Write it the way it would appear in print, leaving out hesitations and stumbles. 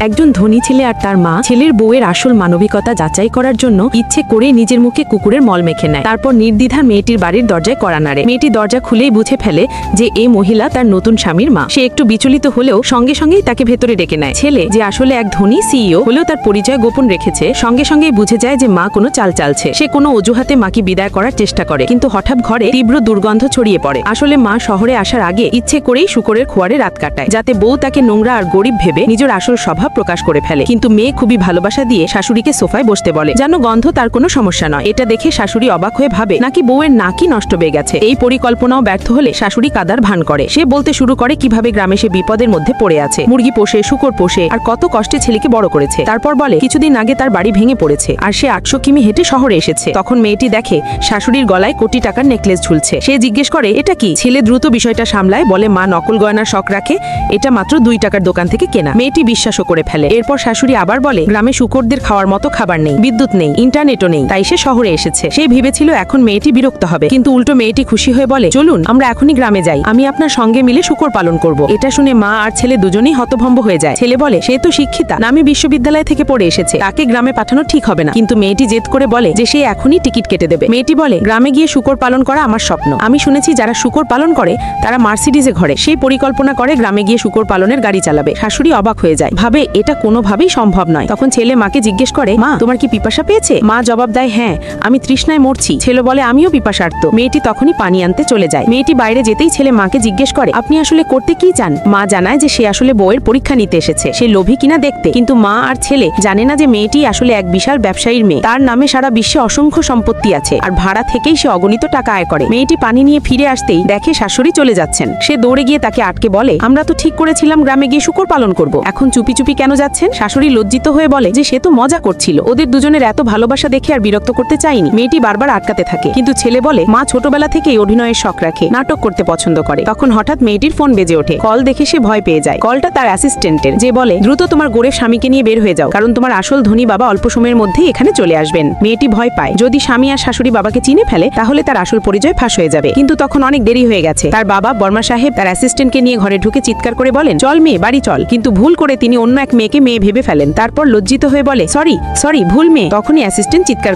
একজন ধনী ছেলে আর তার মা ছেলের বউয়ের আসল মানবিকতা যাচাই করার জন্য ইচ্ছে করে নিজের মুখে কুকুরের মল মেখে নেয়। তারপর নির্দ্বিধা মেয়েটির বাড়ির দরজায় কড়া নাড়ে। মেয়েটি দরজা খুলেই বুঝে ফেলে যে এই মহিলা তার নতুন স্বামীর মা। সে একটু বিচলিত হলেও সঙ্গে সঙ্গেই তাকে ভেতরে ডেকে নেয়। ছেলে, যে আসলে এক ধনী সিইও হলেও তার পরিচয় গোপন রেখেছে, সঙ্গে সঙ্গেই বুঝে যায় যে মা কোনো চাল চালছে। সে কোনো অজুহাতে মাকে বিদায় করার চেষ্টা করে, কিন্তু হঠাৎ ঘরে তীব্র দুর্গন্ধ ছড়িয়ে পড়ে। আসলে মা শহরে আসার আগে ইচ্ছে করেই শূকরের খোয়ারে রাত কাটায়, যাতে বউ তাকে নোংরা আর গরিব ভেবে নিজের আসল স্বভাব প্রকাশ করে ফেলে। কিন্তু মেয়ে খুবই ভালোবাসা দিয়ে শাশুড়িকে সোফায় বসতে বলে, যেন গন্ধ তার কোনো সমস্যা নয়। এটা দেখে শাশুড়ি অবাক হয়ে ভাবে নাকি বউয়ের নাকই নষ্ট হয়ে গেছে। এই পরিকল্পনাও ব্যর্থ হলে শাশুড়ি কাদার ভান করে। সে বলতে শুরু করে কিভাবে গ্রামে সে বিপদের মধ্যে পড়ে আছে, মুরগি পোষে, শূকর পোষে, আর কত কষ্টে ছেলেকে বড় করেছে। তারপর বলে কিছুদিন আগে তার বাড়ি ভেঙে পড়েছে আর সে 800 কিমি হেঁটে শহরে এসেছে। তখন মেয়েটি দেখে শাশুড়ির গলায় কোটি টাকার নেকলেস ঝুলছে। সে জিজ্ঞেস করে এটা কি। ছেলে দ্রুত বিষয়টা সামলায়, বলে মা নকল গয়নার শখ রাখে, এটা মাত্র 2 টাকার দোকান থেকে কেনা। মেয়েটি বিশ্বাসও করে ফেলে। এরপর শাশুড়ি আবার বলে গ্রামে শূকরদের খাওয়ার মতো খাবার নেই, বিদ্যুৎ নেই, ইন্টারনেটও নেই, তাই সে শহরে এসেছে। সে ভেবেছিল এখন মেয়েটি বিরক্ত হবে, কিন্তু উল্টো মেয়েটি খুশি হয়ে বলে চলুন আমরা এখনই গ্রামে যাই, আমি আপনার সঙ্গে মিলে শূকর পালন করব। এটা শুনে মা আর ছেলে দুজনেই হতভম্ব হয়ে যায়। ছেলে বলে সে তো শিক্ষিতা, নামি বিশ্ববিদ্যালয় থেকে পড়ে এসেছে, তাকে গ্রামে পাঠানো ঠিক হবে না। কিন্তু মেয়েটি জেদ করে বলে যে সে এখনই টিকিট কেটে দেবে। মেয়েটি বলে গ্রামে গিয়ে শূকর পালন করা আমার স্বপ্ন। আমি শুনেছি যারা শূকর পালন করে তারা মার্সিডিজে ঘরে। সেই পরিকল্পনা করে গ্রামে গিয়ে শূকর পালনের গাড়ি চালাবে। শাশুড়ি অবাক হয়ে যায়, ভাবে এটা কোনোভাবেই সম্ভব নয়। তখন ছেলে মাকে জিজ্ঞেস করে মা তোমার কি পিপাসা পেয়েছে? মা জবাব দেয় হ্যাঁ, আমি তৃষ্ণায় মরছি। ছেলে বলে আমিও পিপাসার্ত। মেয়েটি তখনই পানি আনতে চলে যায়। মেয়েটি বাইরে যেতেই ছেলে মাকে জিজ্ঞেস করে আপনি আসলে করতে কি চান? মা জানায় যে সে আসলে বউয়ের পরীক্ষা নিতে এসেছে, সে লোভী কিনা দেখতে। কিন্তু মা আর ছেলে জানে না যে মেয়েটি আসলে এক বিশাল ব্যবসায়ীর মেয়ে। তার নামে সারা বিশ্বে অসংখ্য সম্পত্তি আছে আর ভাড়া থেকেই সে অগণিত টাকা আয় করে। মেয়েটি পানি নিয়ে ফিরে আসতেই দেখে শাশুড়ি চলে যাচ্ছেন। সে দৌড়ে গিয়ে তাকে আটকে বলে আমরা তো ঠিক করেছিলাম গ্রামে গিয়ে শূকর পালন করব, এখন চুপি চুপি কেন যাচ্ছেন? শাশুড়ি লজ্জিত হয়ে বলে যে সে তো মজা করছিল, ওদের দুজনের এত ভালোবাসা দেখে আর বিরক্ত করতে চাইনি। মেয়েটি বারবার আটকাতে থাকে, কিন্তু ছেলে বলে মা ছোটবেলা থেকেই অভিনয়ের শখ রাখে, নাটক করতে পছন্দ করে। তখন হঠাৎ মেয়েটির ফোন বেজে ওঠে। কল দেখে সে ভয় পেয়ে যায়। কলটা তার অ্যাসিস্ট্যান্টের, যে বলে দ্রুত তোমার গোরের স্বামীকে নিয়ে বের হয়ে যাও, কারণ তোমার আসল ধনী বাবা অল্প সময়ের মধ্যেই এখানে চলে আসবেন। মেয়েটি ভয় পায়, যদি স্বামী আর শাশুড়ি বাবাকে চিনে ফেলে তাহলে তার আসল পরিচয় ফাঁস হয়ে যাবে। কিন্তু তখন অনেক দেরি হয়ে গেছে। তার বাবা বর্মা সাহেব তার অ্যাসিস্ট্যান্টকে নিয়ে ঘরে ঢুকে চিৎকার করে বলেন চল মেয়ে বাড়ি চল, কিন্তু ভুল করে তিনি অন্য এক মেয়েকে মেয়ে ভেবে ফেলেন। তারপর লজ্জিত হয়ে বলে সরি ভুল মেয়ে। তখনই অ্যাসিস্ট্যান্ট চিৎকার